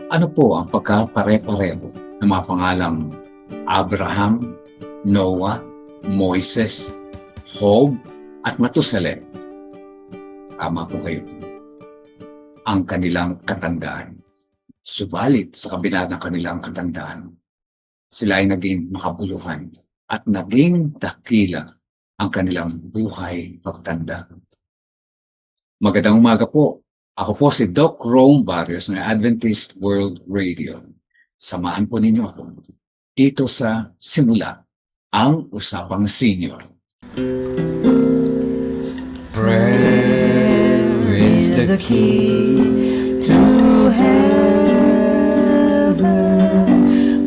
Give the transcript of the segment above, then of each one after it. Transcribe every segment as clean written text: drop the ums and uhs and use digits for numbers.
Ano po ang pagkapare-pareho ng mga pangalang Abraham, Noah, Moises, Job, at Matusalem? Tama po kayo. Ang kanilang katandaan. Subalit sa kabila ng kanilang katandaan, sila ay naging makabuluhan at naging dakila ang kanilang buhay pagtanda. Magandang umaga po. Ako po si Doc Rome Barrios ng Adventist World Radio. Samahan po ninyo ako dito sa Simula, ang Usapang Senior. Prayer is the key to heaven,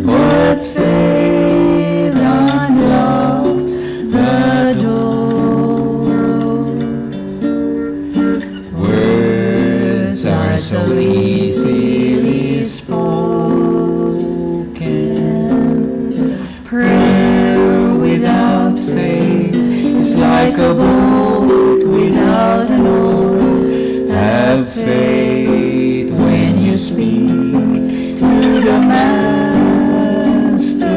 but faith unlocks the door. Words are so easily spoken. Prayer without faith is like a boat without an oar. Have faith when you speak to the Master.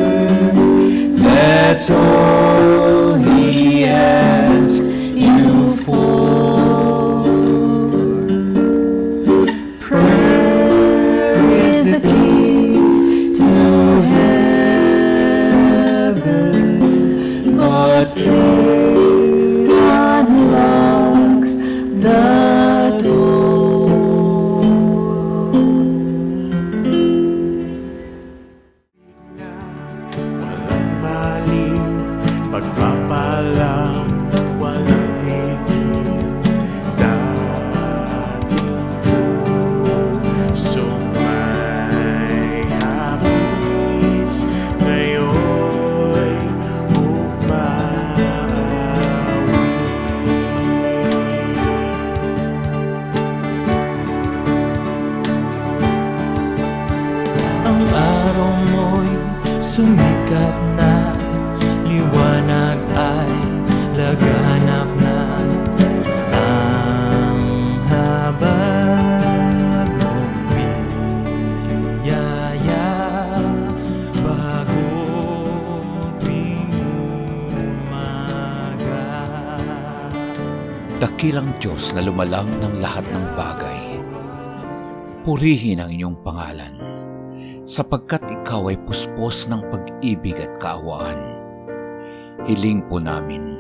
That's all He asks you for. Prayer is the key to heaven, but faith unlocks the door. Walang baliw, pagpapalam, walang tigil. Dating pusong may hapis, ngayon'y umawi. Ang araw mo'y sumikat na, liwanag ay laganap na. Ang habag mong biyaya, bagong umaga. Dakilang Diyos na lumalang ng lahat ng bagay, purihin ang inyong pangalan, sapagkat ikaw ay puspos ng pag-ibig at kaawaan. Hiling po namin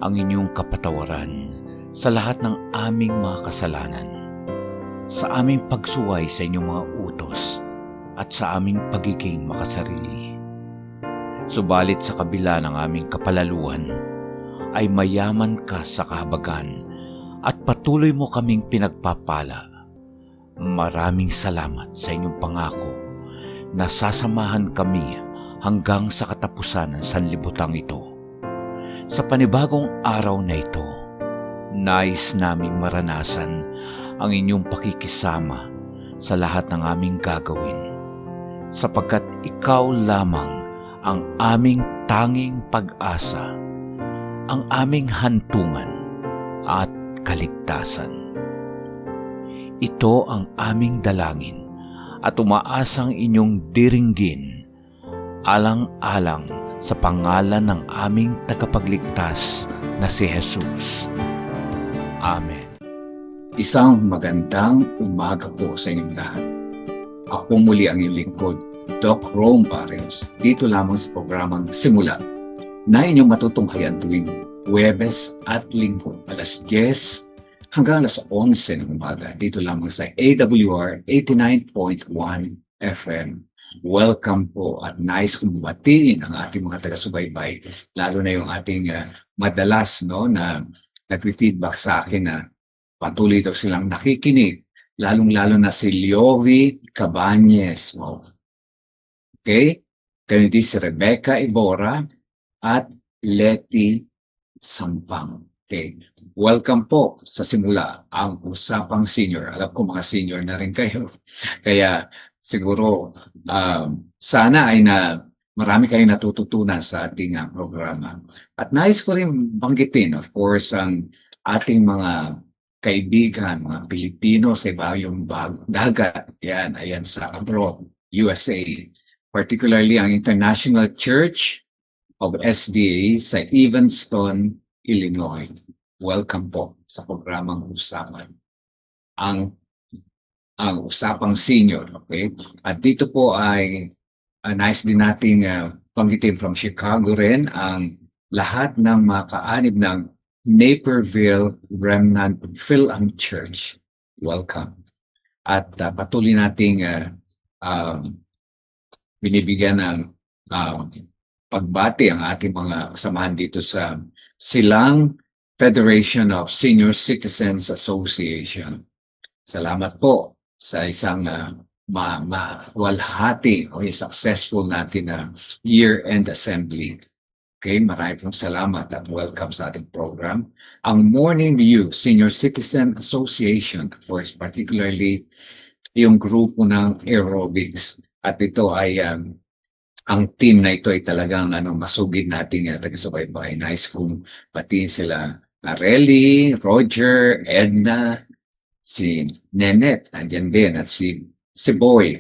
ang inyong kapatawaran sa lahat ng aming mga kasalanan, sa aming pagsuway sa inyong mga utos at sa aming pagiging makasarili. Subalit sa kabila ng aming kapalaluan, ay mayaman ka sa kahabagan at patuloy mo kaming pinagpapala. Maraming salamat sa inyong pangako na sasamahan kami hanggang sa katapusan ng sanlibutang ito. Sa panibagong araw na ito, nais naming maranasan ang inyong pakikisama sa lahat ng aming gagawin, sapagkat ikaw lamang ang aming tanging pag-asa, ang aming hantungan at kaligtasan. Ito ang aming dalangin at umaasang inyong diringgin, alang-alang sa pangalan ng aming tagapagligtas na si Jesus. Amen. Isang magandang umaga po sa inyong lahat. Ako muli ang iyong lingkod, Doc Rome Barrios, dito lamang sa programang Simula, na inyong matutunghayan tuwing Huwebes at Linggo, alas 10 hanggang alas 11 ng umaga, dito lamang sa AWR 89.1 FM. Welcome po at nais kong batiin ang ating mga taga-subaybay, lalo na yung ating madalas na nag-feedback sa akin na patuloy daw silang nakikinig, lalong-lalo na si Liovi Cabañez. Wow. Okay? Kayo din si Rebecca Ibora at Letty Sampang. Okay. Welcome po sa Simula, ang Usapang Senior. Alam ko mga senior na rin kayo. Kaya siguro sana ay marami kayong natututunan sa ating programa. At nais ko rin banggitin, of course, ang ating mga kaibigan, mga Pilipino sa ibayong dagat, yan, ayan sa abroad, USA. Particularly ang International Church of SDA sa Evanston, Illinois. Welcome po sa programang Usapan. Ang Usapang Senior, okay? At dito po ay nice din nating banggitin from Chicago rin ang lahat ng mga kaanib ng Naperville Remnant Philam Church. Welcome. At patuloy nating binibigyan ng pagbati ang ating mga kasamahan dito sa Silang Federation of Senior Citizens Association. Salamat po sa isang mawalhati o successful natin na year-end assembly. Okay, marami pong salamat at welcome sa ating program. Ang Morning View Senior Citizen Association, of course, particularly yung grupo ng aerobics. At ito ay ang team na ito ay talagang masugid nating taga-subaybay. Nice kung batiin sila Areli, Roger, Edna, si Nenet, andyan din, at si Boy,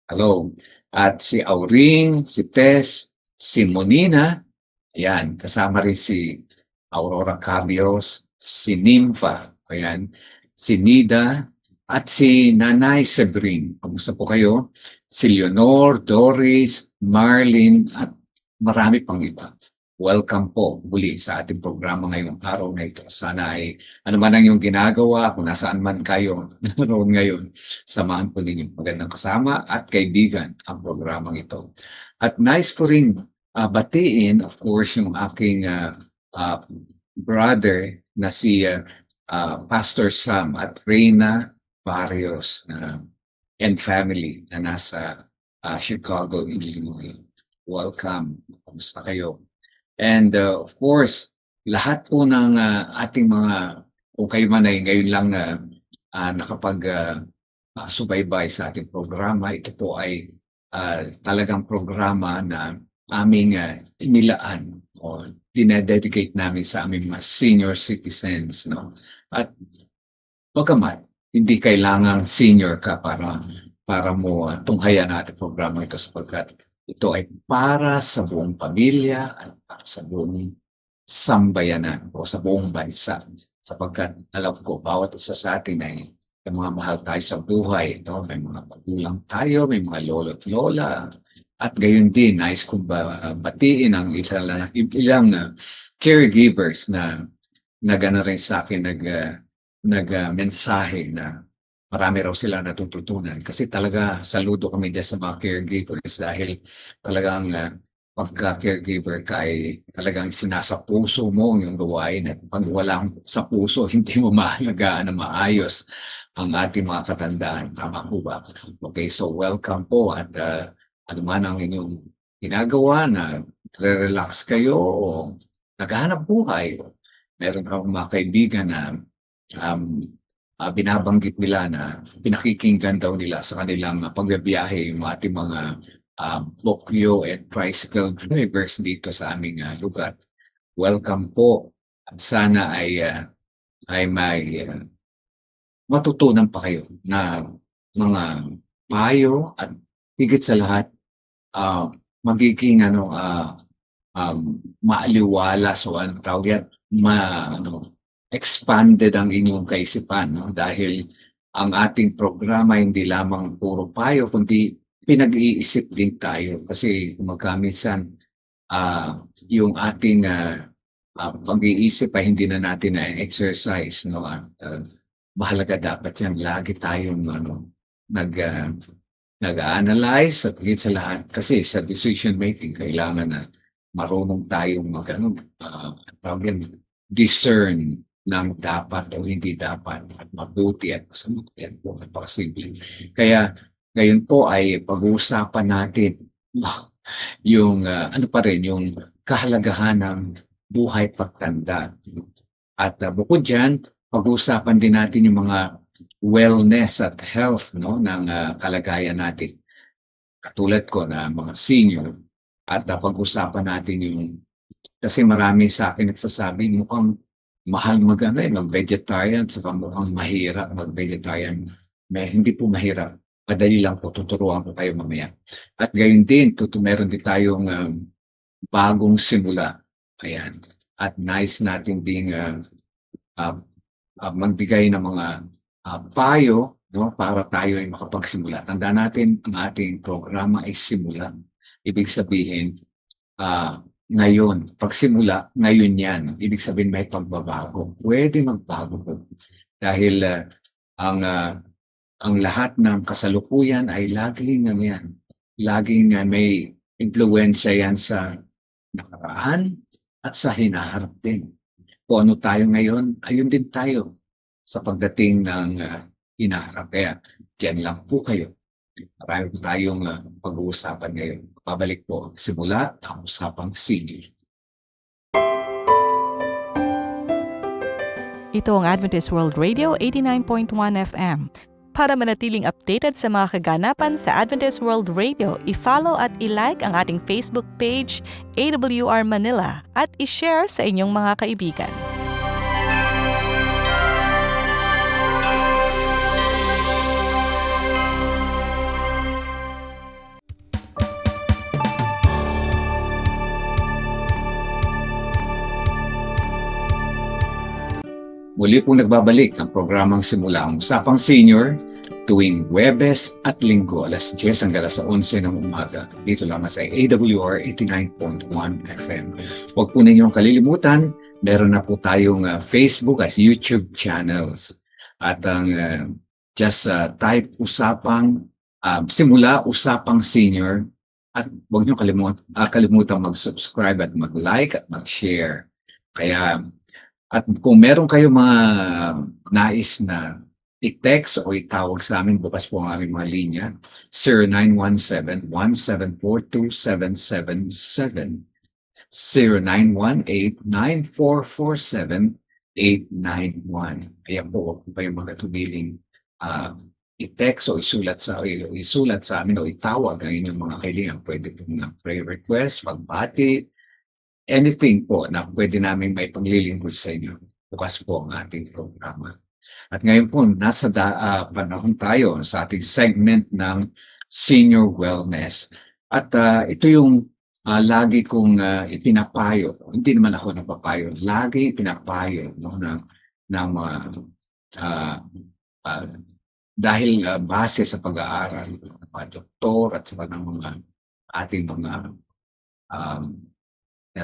hello, at si Auring, si Tess, si Monina, ayan, kasama rin si Aurora Cabios, si Nympha, ayan, si Nida, at si Nanay Sebring. Kamusta po kayo? Si Leonor, Doris, Marlene, at marami pang iba. Welcome po muli sa ating programa ngayong araw na ito. Sana ay ano man ang iyong ginagawa, kung nasaan man kayo naroon ngayon, samahan po ninyo magandang kasama at kaibigan ang programang ito. At nice ko rin batiin, of course, yung aking brother na si Pastor Sam at Reyna Barrios and family na nasa Chicago, Illinois. Welcome. Kumusta kayo? And of course, lahat po ng ating mga, kung kayo man ay ngayon lang nakapag-subaybay sa ating programa, ito po ay talagang programa na aming inilaan o dinededicate namin sa aming mga senior citizens. No? At bagamat, hindi kailangang senior ka para mo tunghayan natin programa ito sapagkat ito ay para sa buong pamilya at para sa buong sambayanan o sa buong bansa. Sapagkat alam ko, bawat isa sa atin ay may mga mahal tayo sa buhay. No? May mga magulang tayo, may mga lolo't lola. At gayon din, nais kong batiin ang ilang caregivers na gano'n rin sa akin nag-mensahe na marami raw sila natututunan. Kasi talaga saludo kami dyan sa mga caregivers dahil talagang pagka-caregiver ka ay talagang sinasa puso mo yung gawain at pag walang sa puso, hindi mo mahalagaan na maayos ang ating mga katandaan. Tama po ba? Okay, so welcome po at ano man ang inyong ginagawa na relax kayo o naghahanap buhay. Meron kang mga kaibigan na binabanggit nila na pinakikinggan daw nila sa kanilang pagbibiyahe yung ating mga bokyo at tricycle drivers dito sa aming lugar. Welcome po at sana ay may matutunan pa kayo na mga payo at higit sa lahat magiging maaliwala so ano tawag yan, expanded ang inyong kaisipan, no? Dahil ang ating programa hindi lamang puro payo, kundi pinag-iisip din tayo. Kasi magkaminsan yung ating pag-iisip ay hindi na natin na-exercise. No? Mahalaga dapat yan. Lagi tayong nag-analyze at higit sa lahat. Kasi sa decision making, kailangan na marunong tayong discern ng dapat o hindi dapat at mabuti at masamuti at napakasimple. Kaya ngayon po ay pag-uusapan natin yung yung kahalagahan ng buhay pagtanda. At bukod dyan, pag-uusapan din natin yung mga wellness at health ng kalagayan natin. Katulad ko na mga senior. At pag-uusapan natin yung kasi marami sa akin nagsasabi mukhang mahal mag-vegetarian, saka mukhang mahirap mag-vegetarian. Hindi po mahirap. Madali lang po, tuturuan ko kayo mamaya. At gayon din, meron din tayong bagong simula. Ayan. At nice natin ding magbigay ng mga payo, no, para tayo ay makapagsimula. Tandaan natin, ang ating programa ay simula. Ibig sabihin, ngayon, pagsimula, ngayon yan. Ibig sabihin may pagbabago. Pwede magbago po. Dahil ang lahat ng kasalukuyan ay laging may impluwensya yan sa nakaraan at sa hinaharap din. Kung ano tayo ngayon, ayun din tayo sa pagdating ng hinaharap. Kaya dyan lang po kayo. Marami po tayong pag-uusapan ngayon. Pabalik po simula ang usapang senior. Ito ang Adventist World Radio 89.1 FM. Para manatiling updated sa mga kaganapan sa Adventist World Radio, i-follow at i-like ang ating Facebook page, AWR Manila, at i-share sa inyong mga kaibigan. Muli pong nagbabalik ang programang Simula ang Usapang Senior tuwing Huwebes at Linggo, alas 10 hanggang alas 11 ng umaga. Dito lamang sa AWR 89.1 FM. Huwag po ninyong kalilimutan, meron na po tayong Facebook at YouTube channels. At ang just type Simula Usapang Senior, at huwag niyo kalimutan mag-subscribe at mag-like at mag-share. At kung meron kayong mga nais na i-text o itawag sa amin, bukas po ang aming mga linya, 0917-1742-777, 0918-9447-891. Ayan po, huwag po kayong magatubiling i-text o isulat sa amin o itawag ang inyong mga kailangan. Pwede po ng prayer request, pagbati, anything po na pwede namin may paglilingkod sa inyo. Bukas po ang ating programa. At ngayon po, nasa panahon tayo sa ating segment ng Senior Wellness. At ito yung lagi kong ipinapayo. Hindi naman ako napapayo. Lagi ipinapayo ng dahil base sa pag-aaral ng mga doktor at sa mga ating mga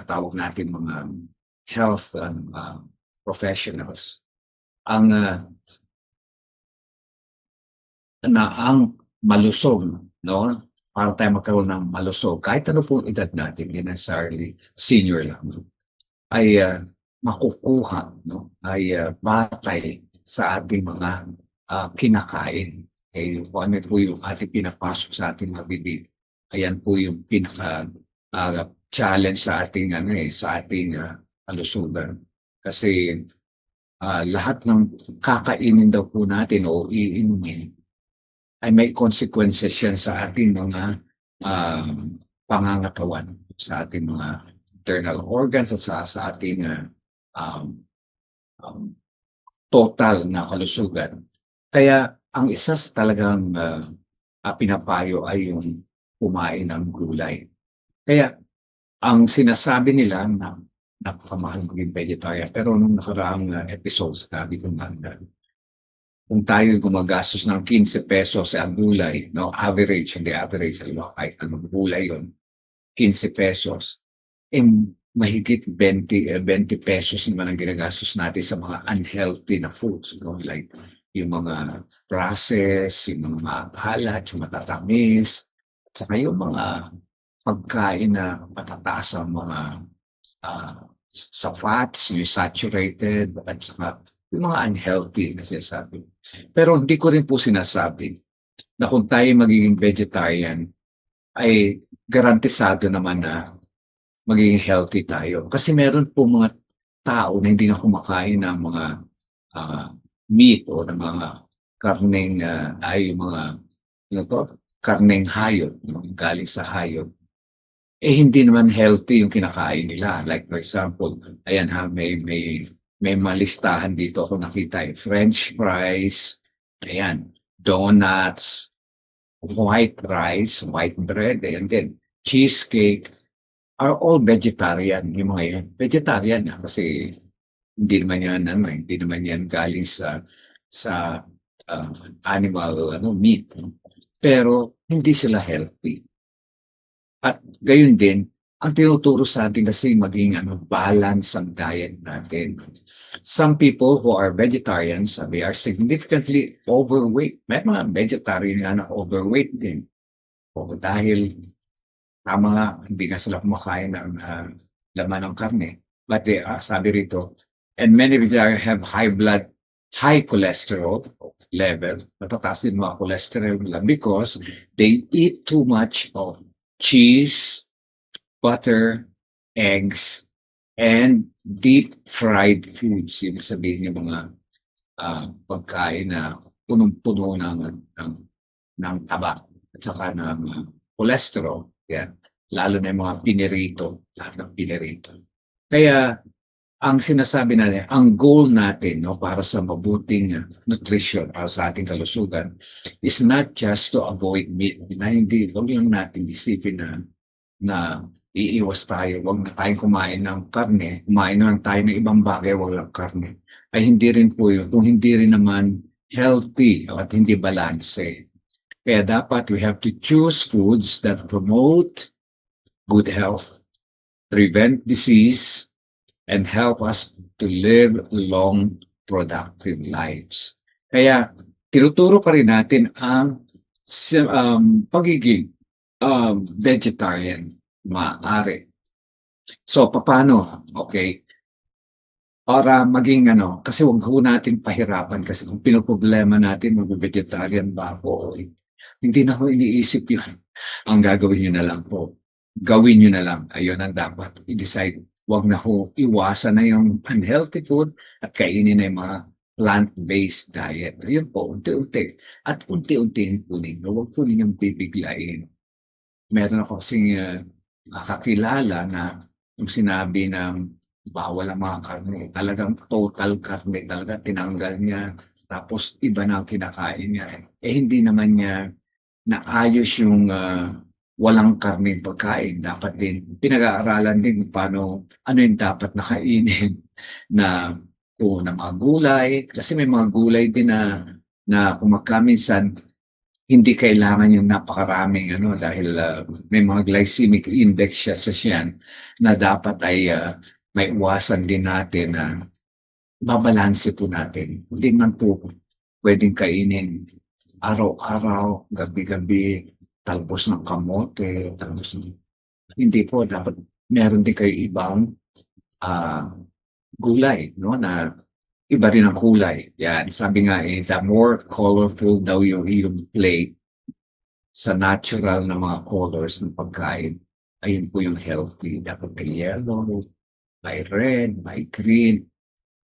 tawag natin mga health and professionals, ang malusog, no? Para tayo magkaroon ng malusog, kahit ano pong edad natin, hindi necessarily senior lang, ay makukuha, no? Ay batay sa ating mga kinakain. Kung ano po yung ating pinapasok sa ating mga bibig, ayan po yung pinaka challenge sa ating kalusugan. Kasi lahat ng kakainin daw po natin o iinumin ay may consequences yan sa ating mga pangangatawan, sa ating mga internal organs at sa ating total na kalusugan. Kaya ang isa sa talagang pinapayo ay yung kumain ng gulay. Kaya ang sinasabi nila na napakamahal maging vegetarian, pero nung nakaraang episodes sabi ko nga, kung tayo gumagastos ng 15 pesos sa gulay, no, average, hindi average, kahit anong gulay yun, 15 pesos, mahigit 20 pesos naman ang ginagastos natin sa mga unhealthy na foods, no? Like yung mga processed, yung mga maalat, yung matatamis, at saka yung mga pagkain na matataas ang mga sa fats, yung saturated, at saka yung mga unhealthy na sinasabi. Pero hindi ko rin po sinasabi na kung tayo magiging vegetarian, ay garantisado naman na magiging healthy tayo. Kasi meron po mga tao na hindi na kumakain ng mga meat o ng mga karneng karneng hayop, galing sa hayop. Hindi naman healthy yung kinakain nila. Like for example, ayan may may malistahan dito ako nakita French fries, ayan, donuts, white rice, white bread, ayan din, cheesecake, are all vegetarian, yung mga yan. Vegetarian kasi hindi naman yan, hindi naman yan galing sa animal meat. Pero hindi sila healthy. At gayon din, ang tinuturo sa atin kasi maging balance ang diet natin. Some people who are vegetarians, they are significantly overweight. May mga vegetarian na overweight din. O dahil tama nga, hindi ka sila kumakain ng laman ng karne. But they are, sabi rito, and many vegetarians have high cholesterol level. Matataas din mga cholesterol lang because they eat too much of cheese, butter, eggs, and deep fried foods. Ibig sabihin yung mga pagkain na punong-puno ng taba at saka ng cholesterol. Yan. Lalo na yung mga pinirito, lahat ng pinirito. Kaya ang sinasabi natin, ang goal natin para sa mabuting nutrition para sa ating kalusugan is not just to avoid meat. Huwag lang natin isipin na iiwas tayo, huwag na tayong kumain ng karne, kumain na lang tayo ng ibang bagay, huwag lang karne. Ay hindi rin po yun, kung hindi rin naman healthy at hindi balanse. Kaya dapat we have to choose foods that promote good health, prevent disease, and help us to live long, productive lives. Kaya tinuturo pa rin natin ang pagiging vegetarian, maaari. So, paano? Okay. Para maging kasi huwag ho natin pahirapan kasi kung pinoproblema natin, mag-vegetarian ba ako? Hindi na ho iniisip yun. Ang gagawin nyo na lang po. Gawin nyo na lang. Ayun ang dapat. I-decide. Huwag na ho iwasan na yung unhealthy food at kainin na yung mga plant-based diet. Ayun po, unti-unti. At unti-unti kunin. Huwag po ninyong bibiglain. Meron ako kasing nakakilala na yung sinabi ng bawal ang mga karne. Talagang total karne. Talaga tinanggal niya. Tapos iba na ang kinakain niya. Hindi naman niya naayos yung walang karneng pagkain. Dapat din, pinag-aaralan din paano, ano yung dapat nakainin na mga gulay. Kasi may mga gulay din na kumakaminsan, hindi kailangan yung napakaraming dahil may mga glycemic index siya na dapat ay may iwasan din natin na babalanse po natin. Hindi man po pwedeng kainin araw-araw, gabi-gabi, talbos ng kamote, hindi po, dapat meron din kayo ibang gulay, na iba rin ang kulay. Yan, sabi nga the more colorful daw yung plate sa natural na mga colors ng pagkain, ayun po yung healthy. Dapat may yellow, may red, may green,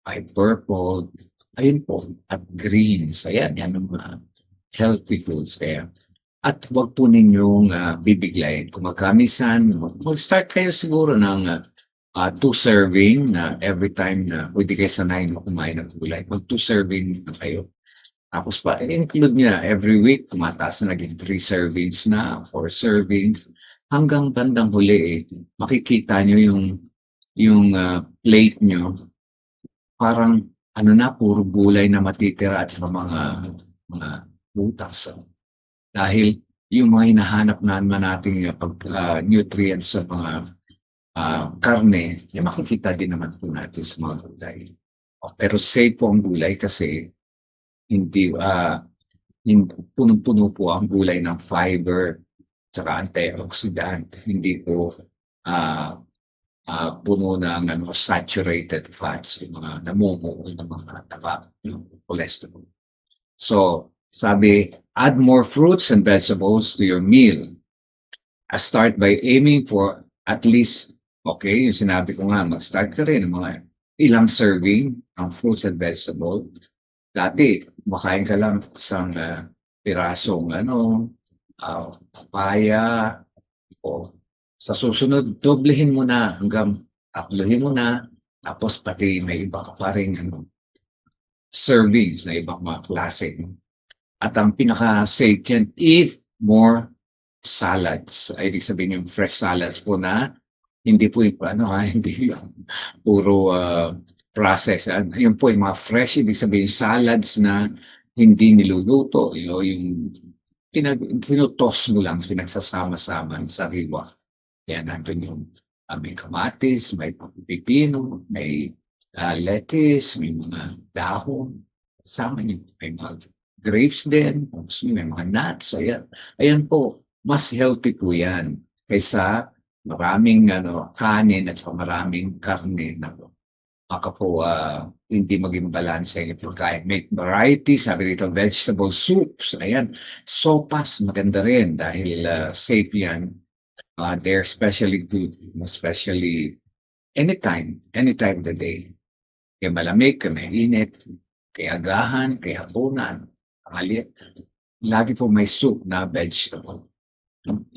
may purple, ayun po, at greens. Ayan, yan ang mga healthy foods. Kaya, at huwag po ninyong bibiglayin. Kung magkamisan, mag-start kayo siguro ng 2 serving na every time na pwede kayo sanayin na kumain ng gulay. Mag 2 serving na kayo. Tapos pa, include niya every week, tumataas na naging 3 servings na, 4 servings. Hanggang bandang huli makikita nyo yung plate nyo. Parang puro gulay na matitira at mga butas. Dahil yung mga hinahanap naman nating nutrients sa mga karne, makikita din naman po natin sa mga gulay. Pero safe po ang gulay kasi hindi punong-puno po ang gulay ng fiber tsaka antioxidant. Hindi po puno ng saturated fats, yung mga namumuo ng mga taba, yung cholesterol. So, sabi, add more fruits and vegetables to your meal. Start by aiming for at least, yung sinabi ko nga, mag-start ka rin ng mga ilang serving ng fruits and vegetables. Dati, makain ka lang isang pirasong papaya, o sa susunod, doblehin mo na hanggang 3 mo na, Tapos pati may iba ka pa rin servings na ibang mga klase. At ang pinaka-safe yan, eat more salads. Ay, ibig sabihin yung fresh salads po na hindi po yung hindi yung puro process. Yun po yung mga fresh, ibig sabihin salads na hindi niluluto. Yung pinutos mo lang, pinagsasama-sama sa sariwa. Yan, nandun yung may kamatis, may pipino, may lettuce, may mga dahon. Sama niyo, may mga grapes din, may mga nuts. Ayan po, mas healthy po yan kaysa maraming kanin at saka maraming karne na baka po hindi maging balanse yung pagkain. Make variety, sabi dito, vegetable soups. Ayan, sopas, maganda rin dahil safe yan. They're especially good, especially anytime of the day. Kaya malamig, kaya mainit, kaya agahan, kaya hapunan, tanghali. Lagi po may soup na vegetable.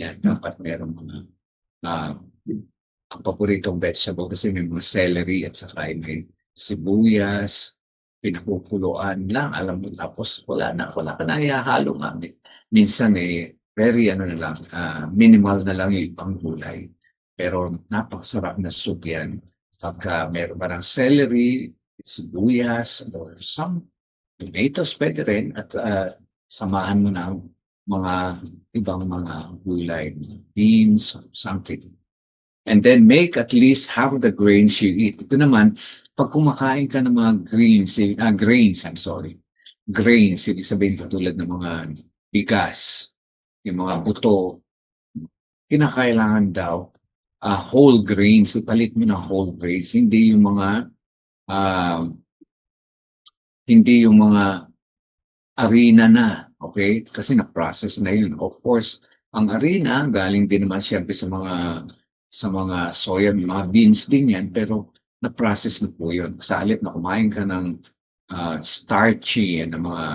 Yan, dapat meron mga ang paboritong vegetable kasi may mga celery at saka may sibuyas, pinakukuluan lang, alam mo, tapos wala ka na ihahalo nga. Minsan very na lang, minimal na lang yung ibang gulay. Pero napakasarap na soup yan. Pagka meron ba ng celery, sibuyas, or some tomatoes pwede rin at samahan mo ng mga ibang mga gulay, beans, something. And then make at least half of the grains you eat. Ito naman, pag kumakain ka ng mga grains, ibig sabihin katulad ng mga bigas, yung mga buto, kinakailangan daw whole grains, ipalit mo ng whole grains, hindi yung mga harina na, okay? Kasi na-process na yun. Of course, ang harina, galing din naman siyempre sa mga soya, mga beans din yan, pero na-process na po yun. Sa halip na kumain ka ng starchy and ng mga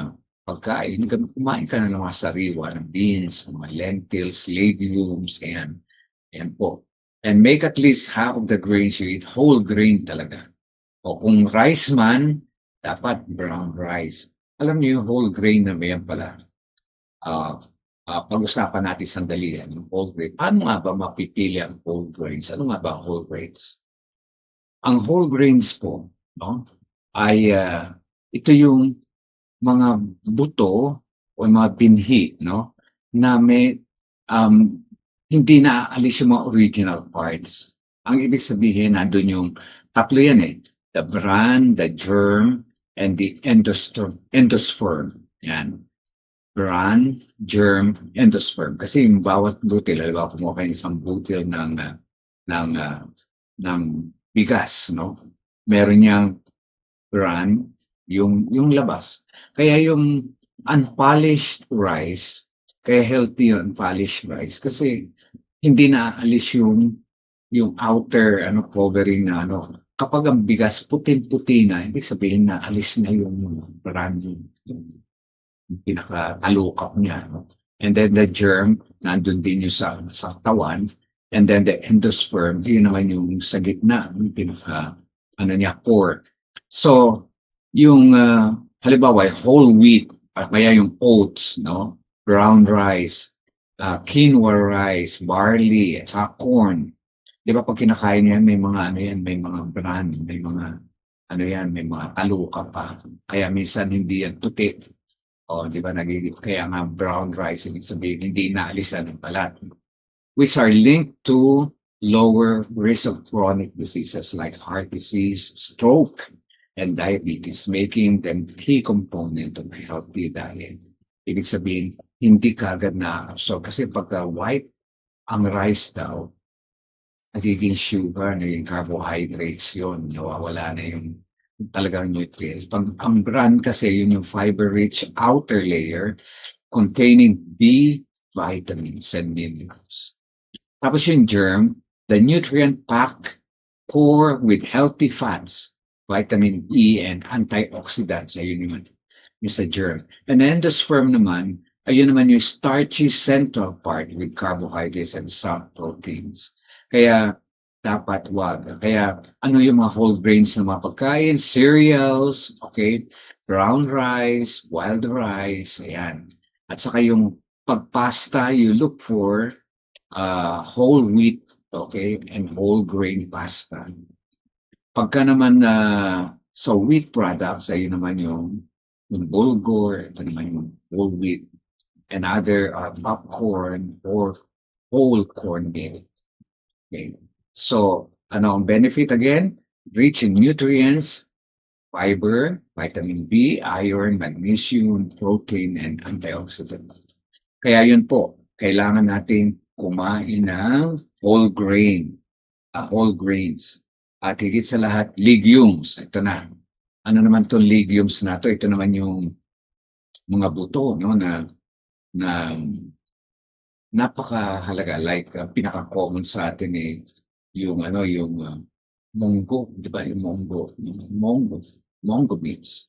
pagkain, kumain ka na ng mga sariwa, ng beans, mga lentils, legumes, ayan po. And make at least half of the grains you eat, whole grain talaga. O kung rice man, dapat brown rice. Alam niyo yung whole grain na yan pala. Pag-usapan natin sandali yan, yung whole grain. Paano nga ba mapipili ang whole grains? Ano nga ba ang whole grains? Ang whole grains po, ay ito yung mga buto o mga binhi, na may hindi naaalis yung mga original parts. Ang ibig sabihin, nandun yung tatlo yan the bran, the germ, and the endosperm. Yan. Bran, germ, endosperm. Kasi yung bawat butil, halimbawa kumuha kayo isang butil ng bigas, meron niyang bran, yung labas. Kaya yung unpolished rice, kaya healthy yung unpolished rice kasi hindi naaalis yung outer covering na kapag ang bigas puting-puti na, ibig sabihin na alis na yung bran, yung pinaka-talukap niya. And then the germ, nandun din yung sa tawan. And then the endosperm, yun naman yung sa gitna, yung pinaka, core. So, yung, halimbawa, whole wheat, kaya yung oats, brown rice, quinoa rice, barley, at saka corn. Di ba pag kinakain yan, may mga may mga bran, may mga may mga taluka pa. Kaya minsan hindi yan puti. O, di ba kaya nga brown rice, ibig sabihin, hindi naalisan ng balat. Which are linked to lower risk of chronic diseases like heart disease, stroke, and diabetes, making them key component of a healthy diet. Ibig sabihin, hindi kagad na-absorb. Kasi pagka white ang rice daw, nagiging sugar, naging carbohydrates yun. Nawawala na yung talagang nutrients. Pag ang bran kasi, yun yung fiber-rich outer layer containing B vitamins and minerals. Tapos yung germ, the nutrient-packed core with healthy fats, vitamin E and antioxidants. Ayun naman yung sa germ. And the endosperm naman, ayun naman yung starchy central part with carbohydrates and some proteins. Kaya dapat wag. Kaya ano yung mga whole grains na mga pagkain, cereals, okay, brown rice, wild rice, ayan. At saka yung pagpasta, you look for whole wheat, okay, and whole grain pasta. Pagka naman sa wheat products, ayun naman yung bulgur, ito naman yung whole wheat, and other popcorn or whole cornmeal. Okay. So, ano ang benefit again? Rich in nutrients, fiber, vitamin B, iron, magnesium, protein, and antioxidants. Kaya yun po, kailangan nating kumain ng whole grains. At higit sa lahat, legumes. Ito na. Ano naman itong legumes na to? Ito naman yung mga buto, no, na napakahalaga. Like, pinaka-common sa atin yung munggo, di ba? Yung munggo beans.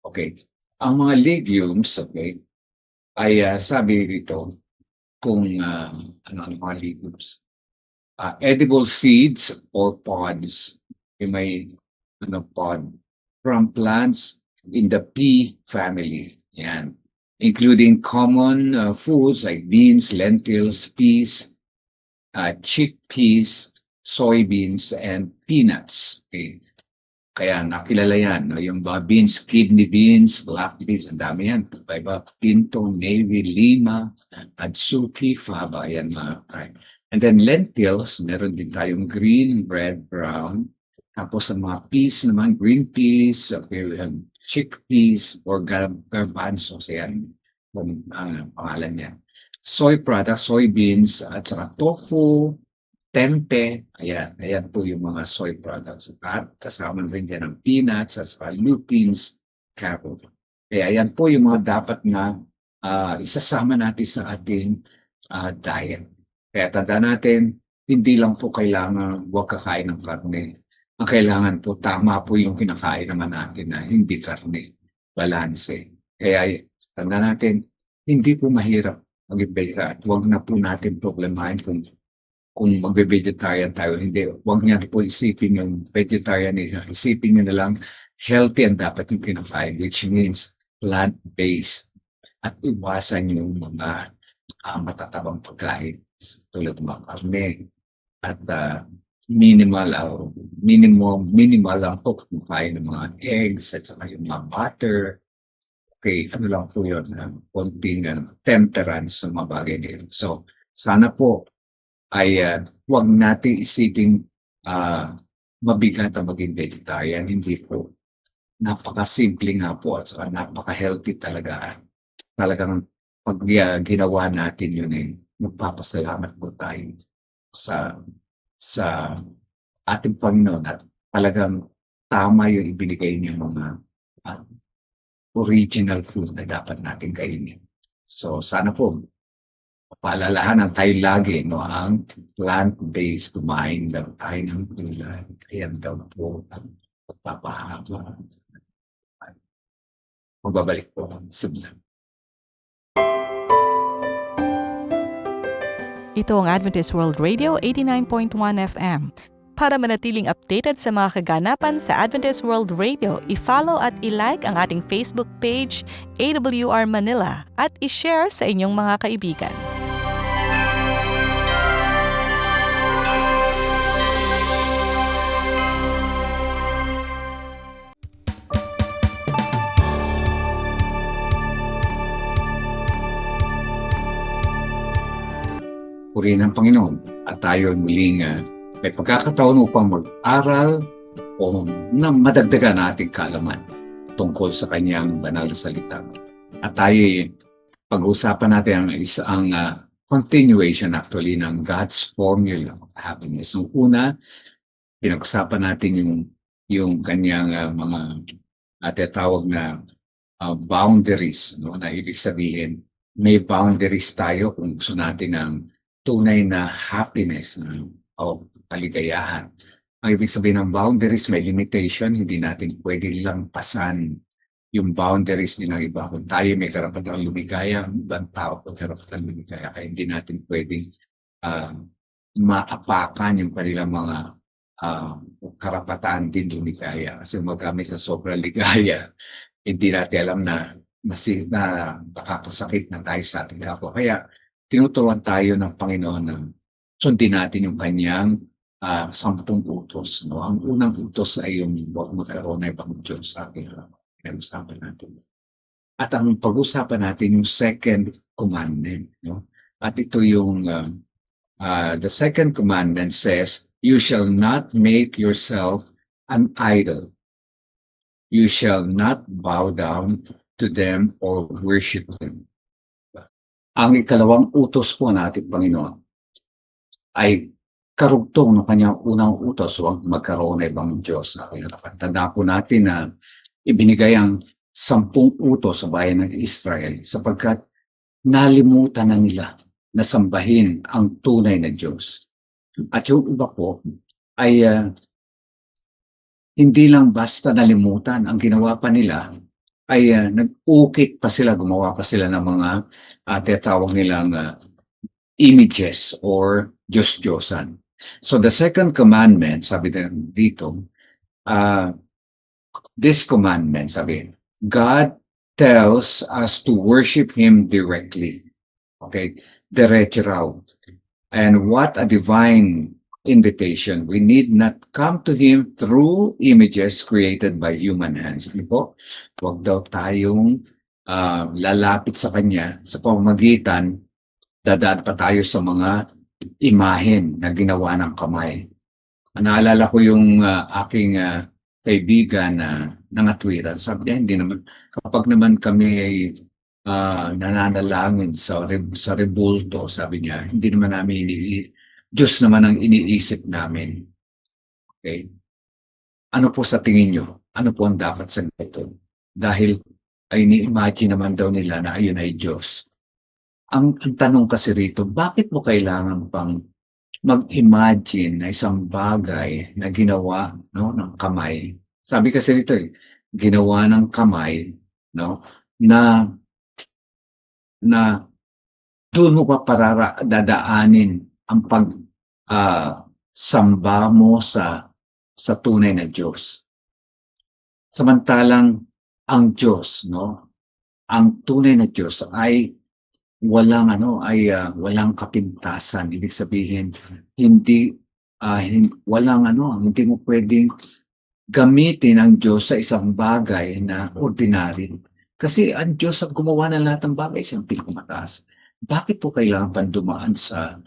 Okay. Ang mga legumes, okay, ay sabi dito kung ano ang mga legumes. Edible seeds or pods. May pod from plants in the pea family. Yan. Including common foods like beans, lentils, peas, chickpeas, soybeans, and peanuts. Okay. Kaya nakilala yan, no? Yung beans, kidney beans, black beans, ang dami yan. Iba, pinto, navy, lima, adzuki, faba, yan mga. Right. And then lentils, meron din tayong green, red, brown. Tapos ang mga peas naman, green peas, okay, we have chickpeas or garbanzos, yan. Pangalan niya. Soy products, soybeans, at saka tofu, tempe, ayan po yung mga soy products. At kasama rin dyan ang peanuts, at saka lupins, carrot. Kaya ayan po yung mga dapat na isasama natin sa ating diet. Kaya tanda natin, hindi lang po kailangan huwag kakain ng karne. Ang kailangan po, tama po yung kinakain naman natin na hindi karne, balanse. Kaya tanda natin, hindi po mahirap mag-vegetarian at huwag na po natin problemahin kung magbe-vegetarian tayo. Hindi, huwag niya po isipin yung vegetarianism. Isipin niyo na lang healthy ang dapat yung kinakain, which means plant-based. At iwasan yung mga matatabang pagkain tulad ng mga karne. At minimal lang po kumakain ng mga eggs at saka yung mga butter. Okay, ano lang po yun, konting temperance sa mga bagay nila. So, sana po ay huwag natin isiping mabigat ang maging vegetarian. Hindi po. Napakasimple nga po at saka napaka-healthy talaga. Talagang pag ginawa natin yun magpapasalamat po tayo sa ating Panginoon at talagang tama yung ibinigay niya mga original food na dapat natin kainin. So sana po paalalahanan tayo lagi ang plant-based, kumain daw tayo ng gulay. Ayan daw po ang pagpapahaba. Magbabalik po ang sigla. Ito ang Adventist World Radio 89.1 FM. Para manatiling updated sa mga kaganapan sa Adventist World Radio, i-follow at i-like ang ating Facebook page, AWR Manila, at i-share sa inyong mga kaibigan. Purihin ang Panginoon at tayo muling may pagkakataon upang mag-aral o na madagdagan nating kaalaman tungkol sa kanyang banal na salita. At tayo pag-usapan natin ang continuation actually ng God's formula of happiness. Nung una, pinag-usapan natin yung kanyang mga tinatawag na boundaries, no? Na ibig sabihin, may boundaries tayo kung gusto natin ng tunay na happiness o kaligayahan. Ang ibig sabihin ng boundaries, may limitation, hindi natin pwede lang pasan yung boundaries din ng iba. Kung tayo may karapatang lumigaya, ang ibang tao may karapatang lumigaya, kaya hindi natin pwedeng maapakan yung kanilang mga karapatan din lumikaya. Kasi kami sa sobrang ligaya, hindi natin alam na nakakasakit na tayo sa ating kapwa. Kaya tinuturuan tayo ng Panginoon na sundin natin yung kanyang 10 utos. No? Ang unang utos ay yung huwag magkaroon ng ibang Diyos sa ating pinag-usapan natin. At ang pag-usapan natin yung second commandment. No? At ito yung the second commandment says, you shall not make yourself an idol. You shall not bow down to them or worship them. Ang ikalawang utos po natin, Panginoon, ay karugtong ng kanyang unang utos, huwag magkaroon ng ibang Diyos sa aking harapan. Tanda po natin na ibinigay ang 10 utos sa bayan ng Israel sapagkat nalimutan na nila na sambahin ang tunay na Diyos. At yung iba po ay hindi lang basta nalimutan. Ang ginawa pa nila ay nag-ukit pa sila, gumawa pa sila ng mga tinatawag nilang images or Diyos-Diyosan. So the second commandment, sabi dito, this commandment, sabi, God tells us to worship Him directly. Okay? Diretso raw. And what a divine invitation. We need not come to Him through images created by human hands. Ano po? Huwag daw tayong lalapit sa Kanya sa pamamagitan, dadaan pa tayo sa mga imahen na ginawa ng kamay. Naalala ko yung aking kaibigan na nangatwiran. Sabi niya, hindi naman, kapag naman kami ay nananalangin sa rebulto, sabi niya, hindi naman namin Diyos naman ang iniisip namin. Okay? Ano po sa tingin nyo? Ano po ang dapat sa ito? Dahil ay ni-imagine naman daw nila na ayun ay Diyos. Ang tanong kasi rito, bakit mo kailangan pang mag-imagine na isang bagay na ginawa ng kamay? Sabi kasi dito ginawa ng kamay na doon mo pa dadaanin ang samba mo sa tunay na Diyos. Samantalang ang Diyos, ang tunay na Diyos ay walang kapintasan. Ibig sabihin, hindi mo pwedeng gamitin ang Diyos sa isang bagay na ordinary. Kasi ang Diyos ang gumawa ng lahat ng bagay, siyang pinakamataas. Bakit po kailangan pang dumaan sa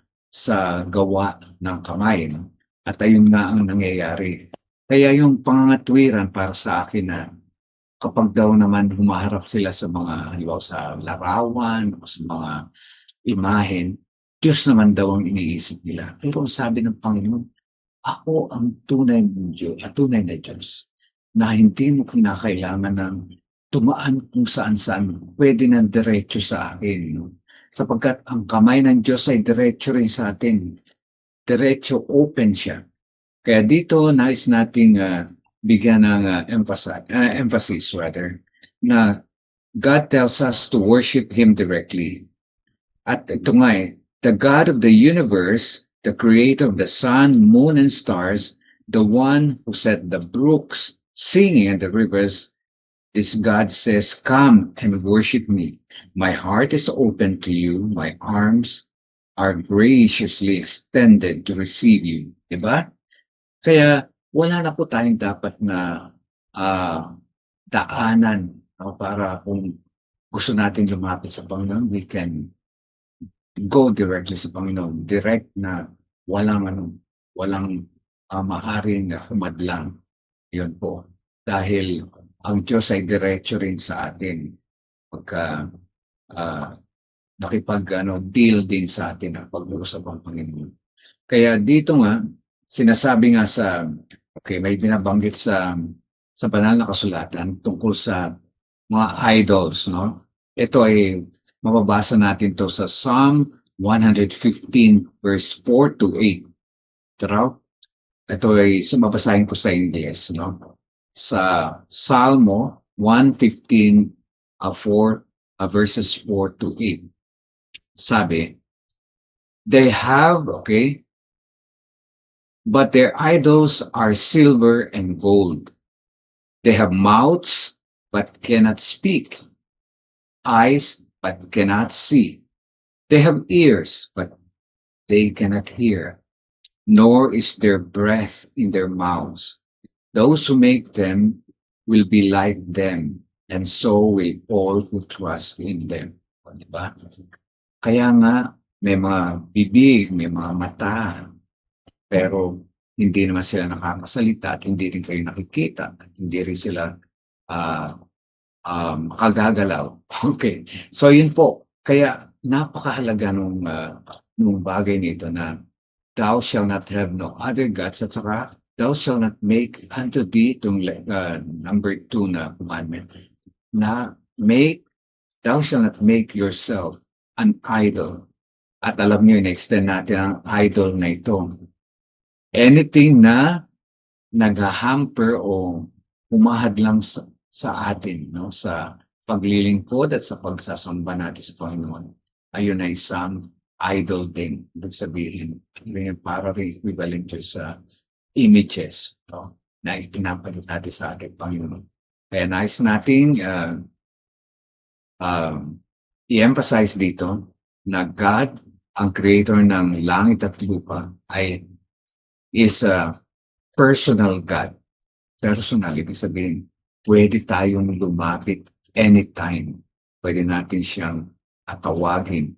gawa ng kamay? At ayun nga ang nangyayari. Kaya yung pangangatwiran para sa akin na kapag daw naman humaharap sila sa mga, halimbawa sa larawan o sa mga imahen, Diyos naman daw ang iniisip nila. Pero sabi ng Panginoon, ako ang tunay na Diyos na hindi mo kinakailangan ng tumaan kung saan-saan, pwede nang diretso sa akin. Sapagkat ang kamay ng Diyos ay diretso rin sa atin. Diretso, open siya. Kaya dito nais nating bigyan ng emphasis na God tells us to worship Him directly. At ito nga the God of the universe, the creator of the sun, moon, and stars, the one who set the brooks singing and the rivers, this God says, come and worship me. My heart is open to you. My arms are graciously extended to receive you. Diba? Kaya wala na po tayong dapat na daanan para kung gusto natin lumapit sa Panginoon, we can go directly sa Panginoon. Direct na walang maaring humadlang. Yun po. Dahil ang Diyos ay diretso rin sa atin. Pagka deal din sa atin ang pag-uusap ng Panginoon. Kaya dito nga, sinasabi nga may binabanggit sa banal na kasulatan tungkol sa mga idols, Ito ay mababasa natin to sa Psalm 115 verse 4 to 8. Ito ay mabasahin ko sa Ingles, Sa Salmo 115 verses 4 to 8. Sabi, they have but their idols are silver and gold. They have mouths, but cannot speak, eyes, but cannot see. They have ears, but they cannot hear, nor is there breath in their mouths. Those who make them will be like them, and so will all who trust in them. O, diba? Kaya nga, may mga bibig, may mga mata, pero hindi naman sila nakakasalita at hindi rin kayo nakikita at hindi rin sila makagagalaw. Okay. So yun po. Kaya napakahalaga nung bagay nito na thou shall not have no other gods at saka thou shall not make unto thee itong number 2 na commandment na thou shall not make yourself an idol. At alam niyo, in-extend natin ang idol na ito. Anything na nag-hamper o humahad lang sa atin, no? Sa paglilingkod at sa pagsasamba natin sa Panginoon. Ayun ay isang idol din. Ibig sabihin, yung para rin equivalent sa images, no? Na ipinapalit natin sa ating Panginoon. Kaya nais nating i-emphasize dito na God, ang creator ng langit at lupa, is a personal God. Personal, ibig sabihin, pwede tayong lumapit anytime. Pwede natin siyang atawagin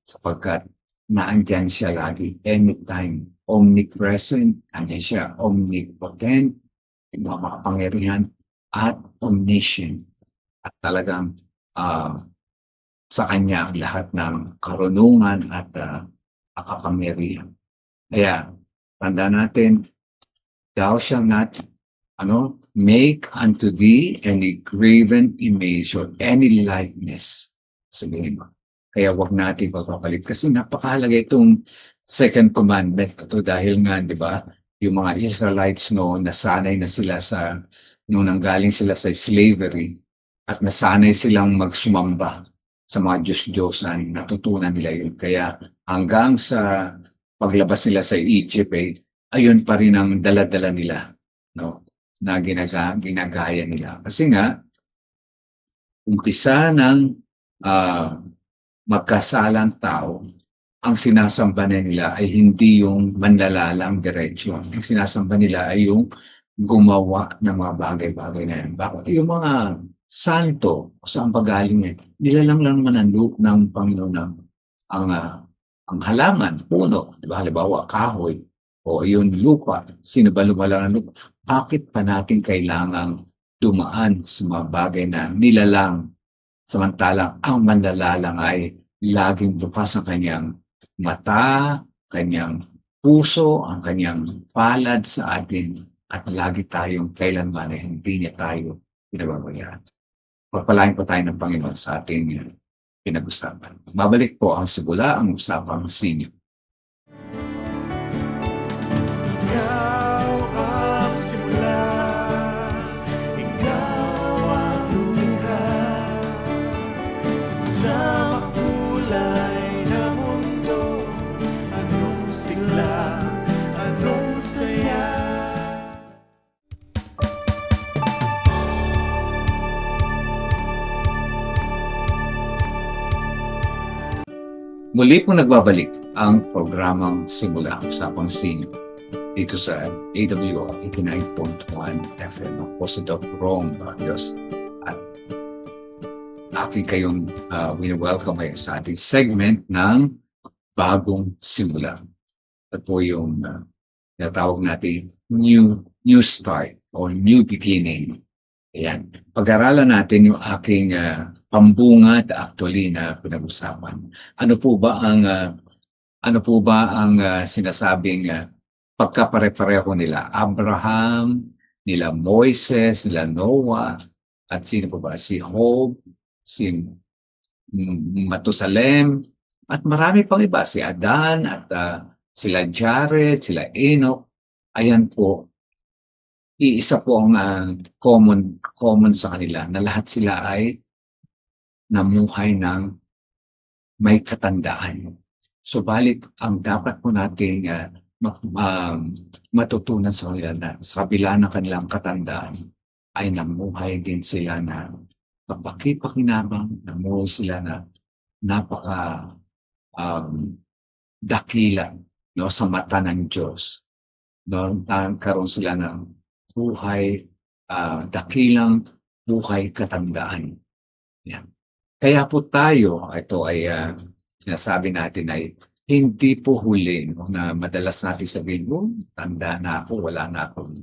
sapagkat naandyan siya lagi, anytime. Omnipresent, andyan siya, omnipotent, makapangyarihan, at omniscient. At talagang sa kanya ang lahat ng karunungan at kapangyarihan. Kaya, tanda natin, thou shall not make unto thee any graven image or any likeness. Sabihin mo. Kaya wag natin pagpapalit. Kasi napakahalaga itong second commandment. Ito dahil nga, di ba, yung mga Israelites noon, nasanay na sila nung nanggaling sila sa slavery at nasanay silang magsumamba sa mga Diyos-Diyosan, natutunan nila yun. Kaya hanggang sa paglabas nila sa Egypt, ayun pa rin ang dala-dala nila, no? Na ginagaya nila. Kasi nga, umpisa ng magkasalang tao, ang sinasamba nila ay hindi yung manlalalang diretsyo. Ang sinasamba nila ay yung gumawa ng mga bagay-bagay na yan. Bakit? Yung mga santo, o saan pagaling nilalang lang naman ang loop ng Panginoon ang halaman, puno, di ba? Halimbawa, kahoy, o yung lupa, sino ba lumalang ang lupa? Bakit pa natin kailangang dumaan sa mga bagay na nilalang, samantalang ang manlalalang ay laging bukas ang kanyang mata, kanyang puso, ang kanyang palad sa atin, at lagi tayong kailanman ay hindi niya tayo pinababayaan. Pagpalain po tayo ng Panginoon sa ating pinag-usapan. Babalik po ang simula, ang usapang senior. Ikaw ang simula, ikaw ang lumikha sa makulay na mundo. Anong sigla, anong saya. Muli po nagbabalik ang programang Simula, Usapang Senior dito sa AWR 89.1 FM. Ako po si Doc Rom Barrios at aking kayong welcome kayo sa ating segment ng Bagong Simula. Ito po yung natawag natin new start or new beginning. Ayan. Pag-aralan natin yung aking pambungad actually na pinag-usapan. Ano po ba ang sinasabing pagkapare-pareho nila? Abraham, nila Moises, nila Noah, at sino po ba? Si Job, si Matusalem, at marami pang iba. Si Adan, at sila Jared, sila Enoch. Ayan po. Iisa po ang common sa kanila na lahat sila ay namuhay ng may katandaan. Subalit, ang dapat po nating matutunan sa kanila na sa kabila ng kanilang katandaan ay namuhay din sila na kapaki-pakinabang, namuhay sila na napaka dakila, no, sa mata ng Diyos. No, nagkaroon sila ng buhay, dakilang buhay katandaan. Yan. Kaya po tayo, ito ay sinasabi natin ay hindi po huli, no, na madalas natin sabihin, tanda na ako, wala na akong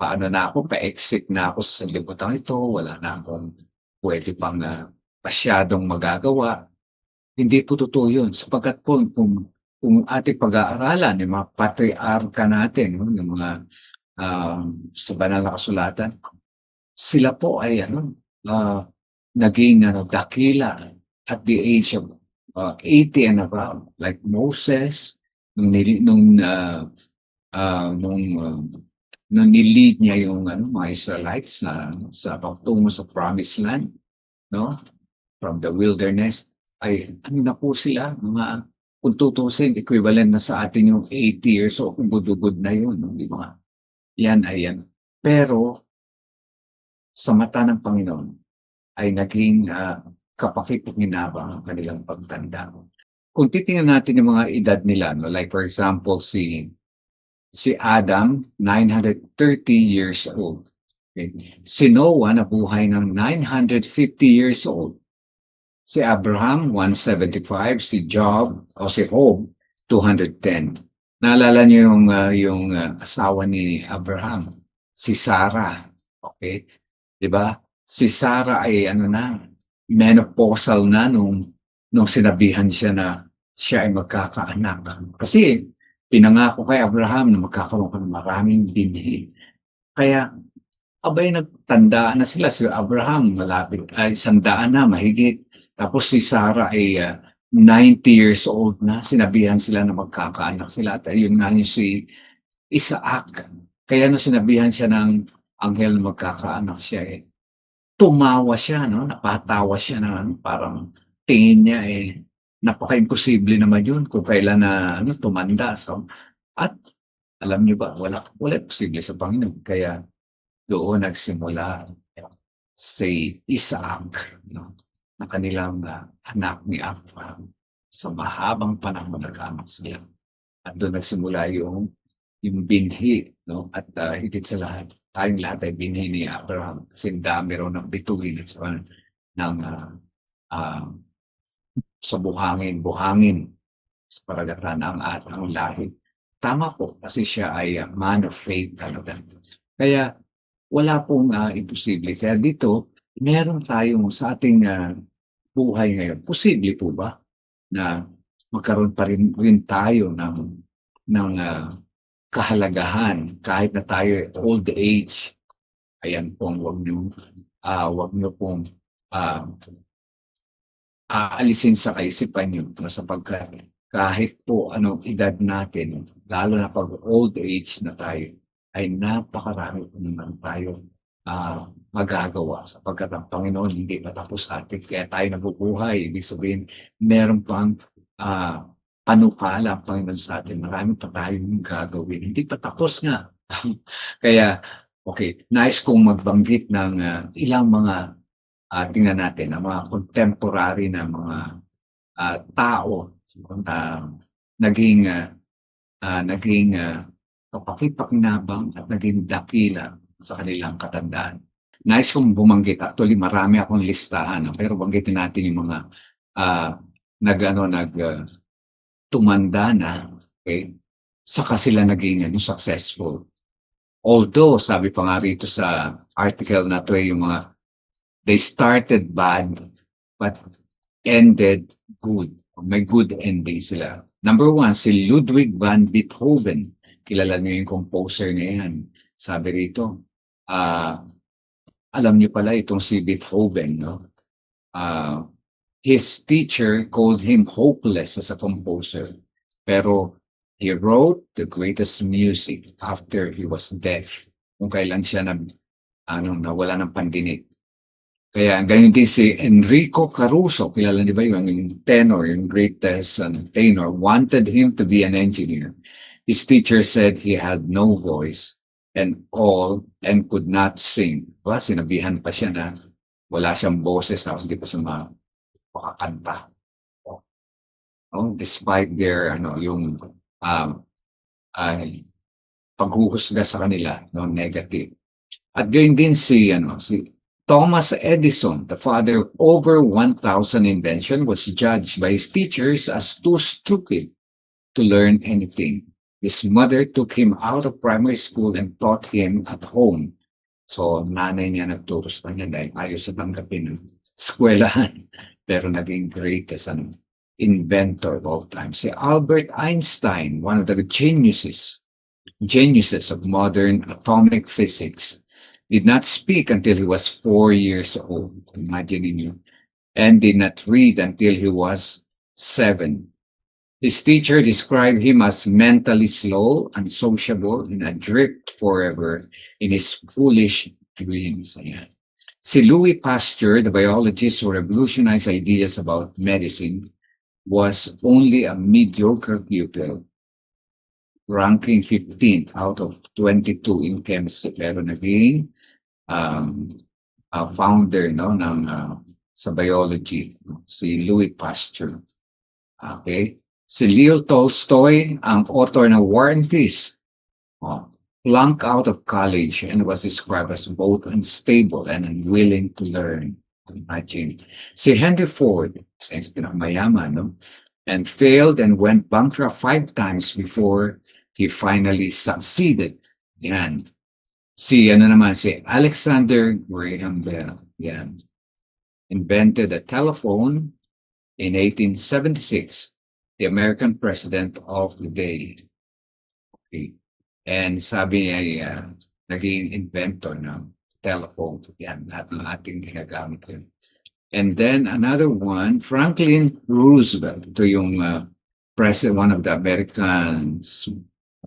paano na ako, pa-exit na ako sa sanlibutan ito, wala na akong pwede pang masyadong magagawa. Hindi po totoo yun. Sapagkat po, kung ating pag-aaralan, yung mga patriarka natin, no, yung mga sa banal na kasulatan, sila po ay naging dakila at the age of 80 and above. Like Moses, nung nilid niya yung mga Israelites sa pagtungo sa Promised Land, no? From the wilderness, ay na po sila, mga kung tutusin, equivalent na sa atin yung 80 years old, gud na yun, no? Di ba? Yan ay yan. Pero sa mata ng Panginoon ay naging kapaki-pakinabang ang kanilang pagtanda. Kung titingnan natin yung mga edad nila, no? Like for example, si Adam, 930 years old. Okay. Si Noah, nabuhay ng 950 years old. Si Abraham, 175. Si Job, o si Job, 210. Naalala niyo yung asawa ni Abraham, si Sarah. Okay? 'Di ba? Si Sarah ay menopausal na nung sinabihan siya na siya ay magkakaanak. Kasi pinangako kay Abraham na magkakaroon ka ng maraming binhi. Kaya abay nagtandaan na sila. Si Abraham malapit ay 100 na mahigit. Tapos si Sarah ay 90 years old na. Sinabihan sila na magkakaanak sila. At ayun nga yung si Isaac. Kaya nung sinabihan siya ng anghel na magkakaanak siya, tumawa siya, no? Napatawa siya na parang tingin niya napaka-imposible naman yun kung kailan na tumanda. So, at alam niyo ba, wala posible sa Panginoon. Kaya doon nagsimula si Isaac, no? Na kanilang anak ni Abraham. Sa mahabang panahon nag-anak sila. At doon nagsimula yung binhi, no? At higit sa lahat, tayong lahat ay binhi ni Abraham. Kasi dami raw ng bituin at sa buhangin sa paragatan ang lahi. Tama po, kasi siya ay man of faith talaga. Kaya wala pong imposible. Kaya dito, meron tayong sa ating buhay ngayon. Posible po ba na magkaroon pa rin tayo ng kahalagahan kahit na tayo old age? Ayan pong wag nyo pong aalisin sa kaisipan nyo, sapagkat kahit po anong edad natin, lalo na pag old age na tayo, ay napakarami po naman tayo magagawa, sapagkat ang Panginoon hindi pa tapos atin. Kaya tayo nabubuhay. Ibig sabihin, meron pang panukala ang Panginoon sa atin. Marami pa tayong gagawin. Hindi pa tapos nga. Kaya, okay, nais kong magbanggit ng ilang mga tingnan natin, ang mga contemporary na mga tao na naging kapaki-pakinabang at naging dakila sa kanilang katandaan. Nais kong bumanggit. Actually, marami akong listahan. Pero banggitin natin yung mga tumanda na. Okay? Saka sila naging successful. Although, sabi pa nga rito sa article na ito, yung mga they started bad but ended good. May good ending sila. Number 1, si Ludwig van Beethoven. Kilala niyo yung composer niya yan. Sabi rito, alam niyo pala itong si Beethoven, no? His teacher called him hopeless as a composer. Pero he wrote the greatest music after he was deaf. Kung kailan siya nawala ng pandinig. Kaya ganyan din si Enrico Caruso, kilala niyo ba yun, yung tenor, yung greatest tenor, wanted him to be an engineer. His teacher said he had no voice and could not sing. Well, sinabihan pa siya na wala siyang boses, tapos hindi pa siya makakanta. Despite their yung paghuhusga sa kanila, negative. At gayon din si Thomas Edison, the father of over 1,000 invention, was judged by his teachers as too stupid to learn anything. His mother took him out of primary school and taught him at home. So, nanay niya nagturo sa kanya dahil ayaw sa tanggapin ng eskwelahan. Pero naging greatest inventor of all time. Si Albert Einstein, one of the geniuses of modern atomic physics, did not speak until he was 4 years old. Imagine you. And did not read until he was 7. His teacher described him as mentally slow, unsociable, and adrift forever in his foolish dreams. Ayan. Si Louis Pasteur, the biologist who revolutionized ideas about medicine, was only a mediocre pupil, ranking 15th out of 22 in chemistry, pero naging founder sa biology, si Louis Pasteur. Okay? Si Leo Tolstoy, ang author ng War and Peace, flunked out of college and was described as both unstable and unwilling to learn. Imagine. Si Henry Ford, since pinakamayaman, and failed and went bankrupt 5 times before he finally succeeded. Yan. Si Alexander Graham Bell. Yan. Invented a telephone in 1876. The American president of the day. Okay. And sabi niya, naging inventor ng telephone. Yan, lahat ng ating ginagamit yun. And then another one, Franklin Roosevelt, ito yung one of the American's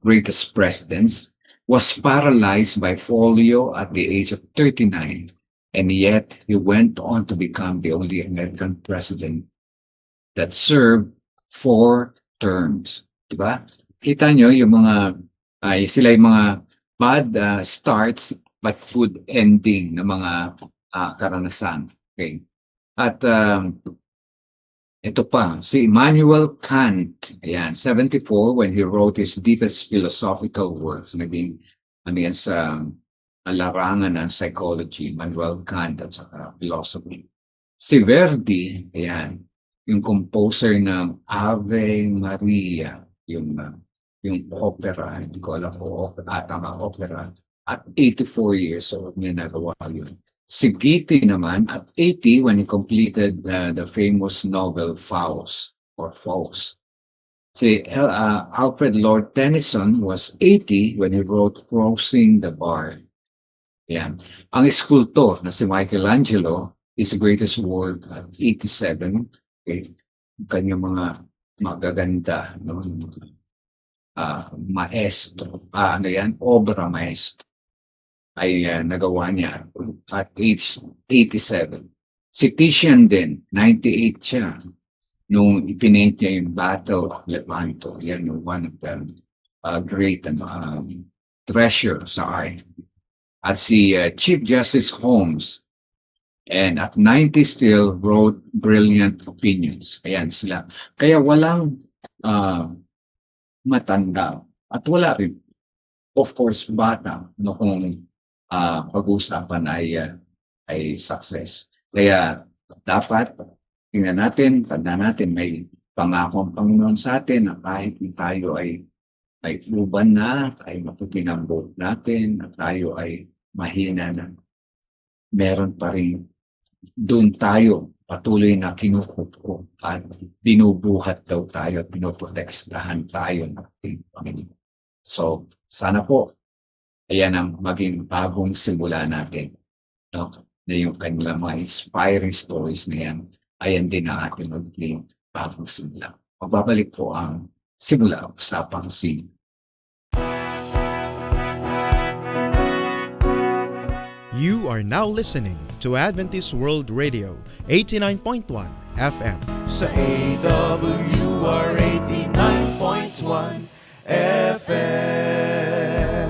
greatest presidents, was paralyzed by polio at the age of 39, and yet he went on to become the only American president that served 4 terms. Diba? Kita nyo yung sila yung mga bad starts but good ending na mga karanasan. Okay. At ito pa, si Immanuel Kant, ayan, 74, when he wrote his deepest philosophical works, naging sa larangan ng psychology, Immanuel Kant at saka philosophy. Si Verdi, ayan, yung composer ng Ave Maria, yung opera, hindi ko alam kung opera, at 84 years old niya nagawa yun. Si Goethe naman, at 80, when he completed the famous novel Faust. Si Alfred Lord Tennyson was 80 when he wrote Crossing the Bar. Yan. Ang sculptor na si Michelangelo, his greatest work at 87. Okay. Kanyang mga magaganda, maestro, obra maestro, ay nagawa niya at age 87. Si Titian din, 98 siya, nung ipinaint niya yung Battle of Lepanto. Yan yung one of the great treasure sa art. At si Chief Justice Holmes, and at 90 still wrote brilliant opinions. Ayan sila. Kaya walang matanda at wala rin, of course, bata kung pag-uusapan ay success. Kaya dapat tingnan natin, tandaan natin, may pangako ang Panginoon sa atin na kahit tayo ay uban na, ay maputi ng buhok natin, at tayo ay mahina na, meron pa rin doon tayo patuloy na kinukupo at binubuhat daw tayo at pinoprotektahan tayo ng ating Panginoon. So, sana po, ayan ang maging bagong simula natin. No? Na yung kanilang mga inspiring stories na yan, ayan din ang ating magiging bagong simula. Magbabalik po ang simula sa pangsing. You are now listening to Adventist World Radio 89.1 FM. Sa AWR 89.1 FM.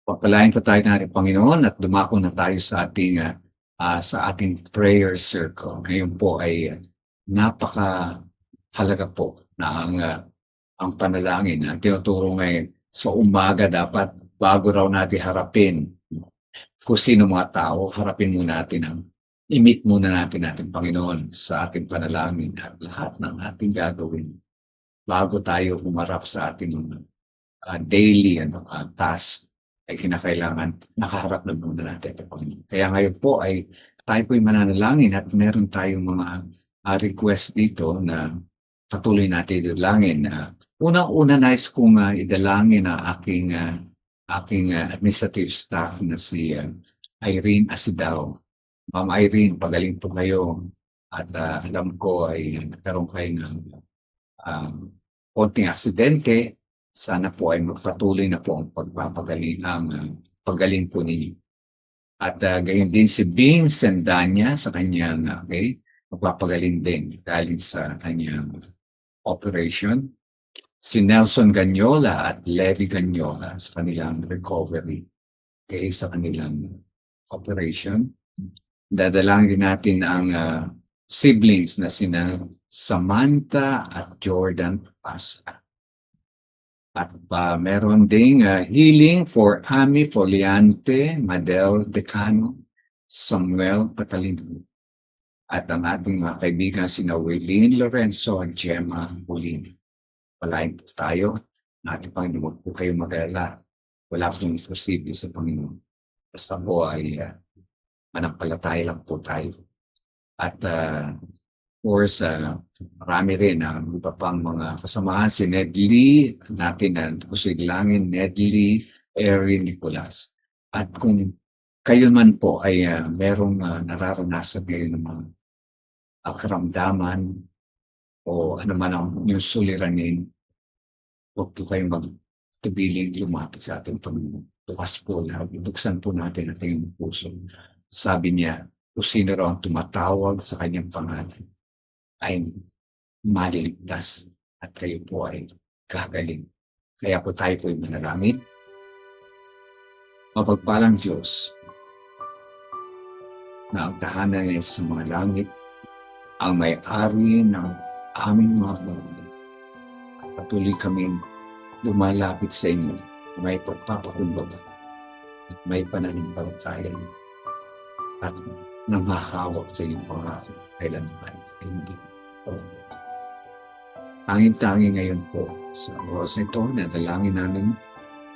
Pagpalain po tayo ng ating Panginoon at dumako na tayo sa ating prayer circle. Ngayon po ay napakahalaga po na ang panalangin na tinuturo ngayon sa umaga dapat bago raw natin harapin kung sino mga tao, harapin muna natin i-meet muna natin ating Panginoon sa ating panalangin at lahat ng ating gagawin bago tayo umarap sa ating daily task ay kinakailangan nakaharap na muna natin ito, Panginoon. Kaya ngayon po ay tayo po'y mananalangin at meron tayong mga request dito na patuloy natin idalangin. Unang-una nais kong idalangin ang aking administrative staff na si Irene Asidao. Ma'am Irene, pagaling po kayo at alam ko ay nagkaroon kayo ng konting aksidente. Sana po ay magpatuloy na po ang paggaling po ninyo. At gayon din si Bing Sendanya sa kanyang magpapagaling din galing sa kanyang operation. Si Nelson Ganyola at Levi Ganyola sa kanilang recovery sa kanilang operation. Dadalangin natin ang siblings na sina Samantha at Jordan Pasa. At meron ding healing for Ami Foliante, Madel Decano, Samuel Patalino. At ang ating mga kaibigan sina Wilene Lorenzo at Gemma Molina. Palain po tayo. Natin Panginoon, huwag po kayo mag-alala. Wala pong imposible sa Panginoon. Basta po ay manampalataya lang po tayo. At of course, marami rin ang iba pang mga kasamahan. Si Nedly, natin na gusto ilangin, Nedly, Erin Nicolas. At kung kayo man po ay merong nararanasan kayo ng mga karamdaman o ano man ang inyong suliranin, huwag po kayong magtubiling lumapit sa ating Panginoon. Bukas po lahat, ibuksan po natin ating puso. Sabi niya, kung sino raw ang tumatawag sa kanyang pangalan, ay maliligtas at kayo po ay gagaling. Kaya po tayo po ay manalangin. Mapagpalang Diyos na ang tahanan niya sa mga langit, ang may-ari ng aming mga buhay. Patuloy kaming lumalapit sa inyo na may pagpapakumbaba at may pananampalataya at nanghahawak sa inyong pangako kailanman ay hindi. Tanging-tangi ngayon po sa oras nito na dalangin namin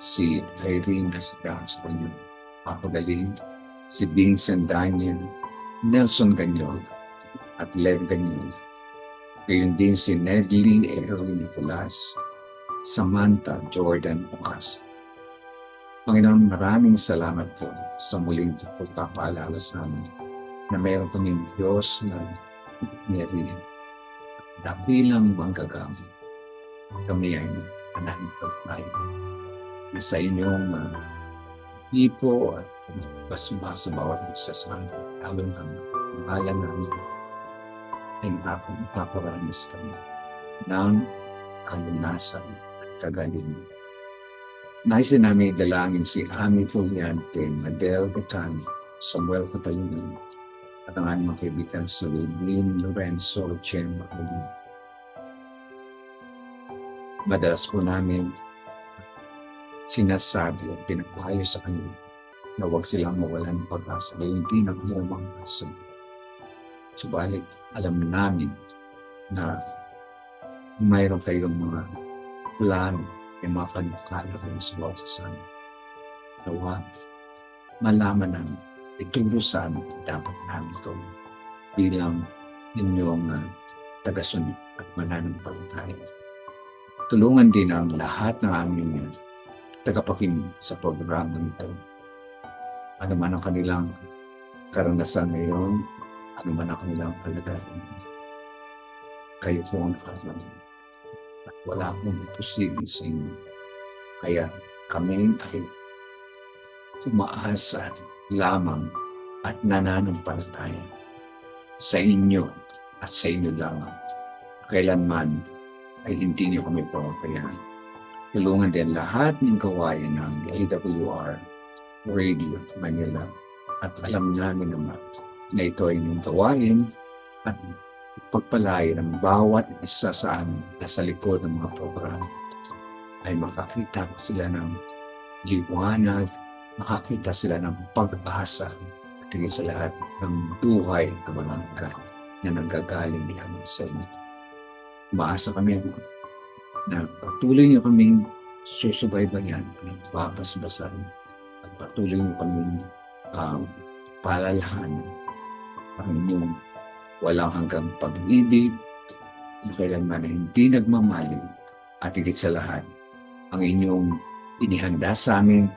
si Irene Asidao sa kanyang papagaling, si Vincent Daniel, Nelson Ganyola at Lev Ganyola. Gayon din si Nedly Erin Nicolas, Samantha Jordan Ocas. Panginoon, maraming salamat po sa muling pagpapaalala sa amin na mayroon kaming Diyos na nariyan. Dakilang manggagamit. Kami ay manahing pagpay na sa inyong ipo at basbasa bawat isa sa amin. Lalo na pangalan namin ay napaparanas kami ng kalunasan at kagalingan. Nais namin dalangin si Ami Foliante, Madel Decano, Samuel Patalino, at ang aming mga kaibigan sa Wilene Lorenzo, Gemma Molina. Madalas po namin sinasabi at pinapayo sa kanila na huwag silang mawalan ng pag-asa na yung pinagmumang aso. Subalit, alam namin na mayroon kayong mga plano, may mga panukala kayo sa bawat sasama. Nawa, malaman namin, ituro sa amin, dapat namin ito bilang inyong tagasunod at mananampalataya. Tulungan din ang lahat ng aming tagapakinig sa programa nito. Ano man ang kanilang karanasan ngayon, ano man ang kanilang kalagayan. Kayo po ang nakakalaman. wala pong imposible sa inyo. Kaya kami ay umaasa lamang at nananampalataya sa inyo at sa inyo lamang. Kailanman ay hindi niyo kami papabayaan. Tulungan din lahat ng gawain ng AWR Radio Manila at alam namin naman na ito ay inyong gawain at pagpalain ng bawat isa sa amin na sa likod ng mga programa ay makakita sila ng liwanag, makakita sila ng pag-asa at higit sa lahat ng buhay ng mga angkan na nanggagaling lamang sa inyo. Umaasa kami na patuloy niyo kaming susubaybayan at babasbasan at patuloy niyo kaming palalahanan ang inyong walang hanggang pag-ibig na kailanman na hindi nagmamaling at higit sa lahat ang inyong inihanda sa amin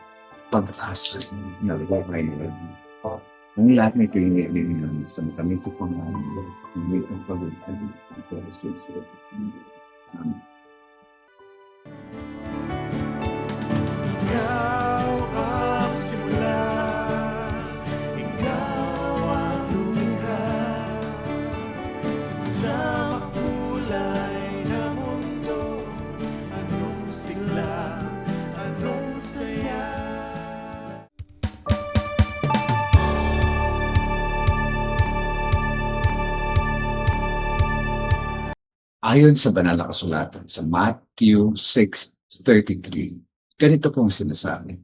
pag-asa na buhay nila. Ang lahat na ito yung nililin namin sa kami sa Panginoon. Hindi ang pag-ibig ito sa ito. Amen. Ikaw ang simula, ikaw ang lumikha sa makulay na mundo. Anong sigla, anong saya. Ayon sa banal na kasulatan sa Matthew 6:33, ganito pong sinasabi.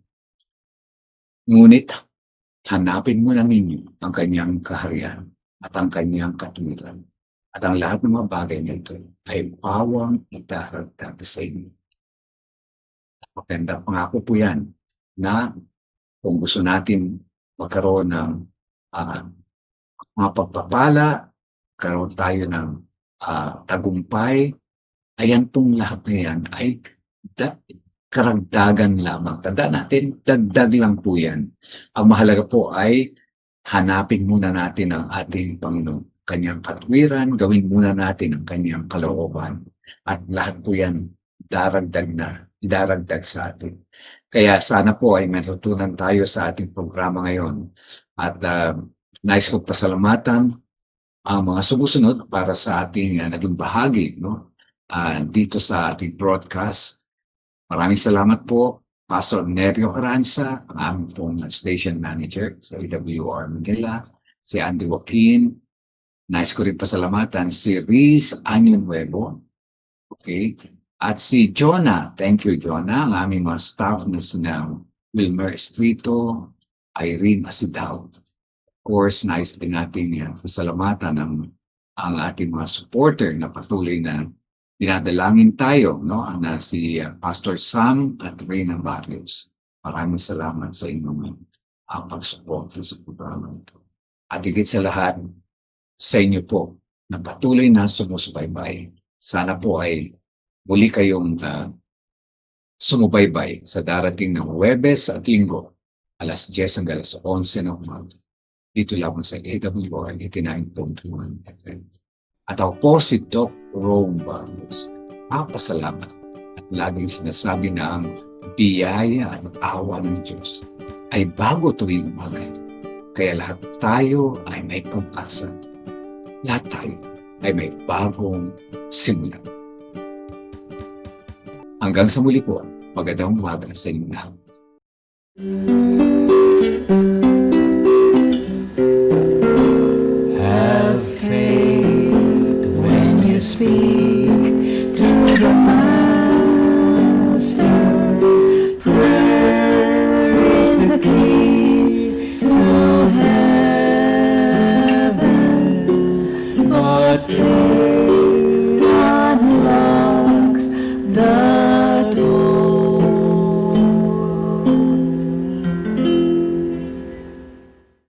Ngunit hanapin mo na ninyo ang kanyang kaharian at ang kanyang katwiran at ang lahat ng mga bagay na ito ay pawang itaragdag sa inyo. Maganda pangako po yan na kung gusto natin magkaroon ng mga pagpapala, magkaroon tayo ng tagumpay, ayan pong lahat na yan ay karagdagan lamang. Tandaan natin, dagdag lang po yan. Ang mahalaga po ay hanapin muna natin ang ating Panginoon, kanyang katwiran, gawin muna natin ang kanyang kalooban. At lahat po yan idaragdag sa atin. Kaya sana po ay matutunan tayo sa ating programa ngayon. At nais ko pasalamatan ang mga sumusunod para sa ating naging bahagi dito sa ating broadcast. Maraming salamat po, Pastor Nerio Carranza, ang aming pong station manager sa AWR Manila, si Andy Joaquin. Nais ko rin pasalamatan si Riz Añonuevo, okay? At si Jonah, thank you Jonah, ang aming mga staff na sina Wilmer Estrito, Irene Asidao. Of course, nais din natin pasalamatan ang ating mga supporter na patuloy na dinadalangin tayo, na si Pastor Sam at Reyna Barrios. Maraming salamat sa inyong pagsuporta sa programa ito. At higit sa lahat, sa inyo po na patuloy na sumusubaybay. Sana po ay muli kayong sumubaybay sa darating ng Huwebes at Linggo, alas 10 hanggang alas 11 ng umaga. Dito lamang sa AWR 89.1 FM. At ako po si Doc Rome Barrios. Papasalamat at laging sinasabi na ang biyaya at awa ng Diyos ay bago tuwing umaga. Kaya lahat tayo ay may pag-asa. Lahat tayo ay may bagong simula. Hanggang sa muli po, magandang umaga sa inyong lahat. Have faith when you speak to the Master. Prayer is the key to heaven, but faith